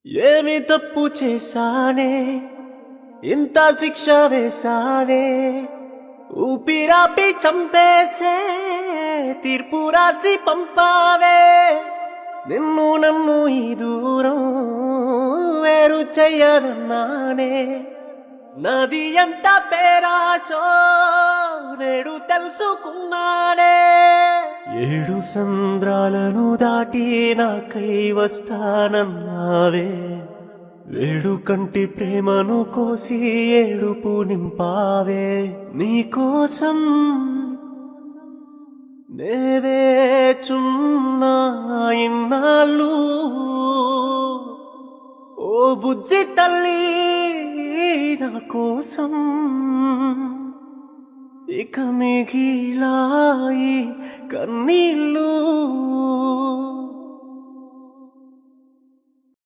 ఏమి తప్పు చేశానే ఇంత శిక్ష వేశావే ఊపిరాపి చంపేసే తీర్పు రాసి పంపావే నిన్ను నన్ను ఈ దూరం వేరు చెయ్యదన్నానే నది ఎంత పేరాశో నేడు తెలుసుకున్నానే ఏడు సంద్రాలను దాటి నాకై వస్తానన్నావే వేడు కంటి ప్రేమను కోసి ఏడుపు నింపావే నీకోసం నేవేచున్నా ఇన్నాళ్ళు ఓ బుజ్జి తల్లి నా కోసం ఇక మిగిలాయి కన్నీళ్ళు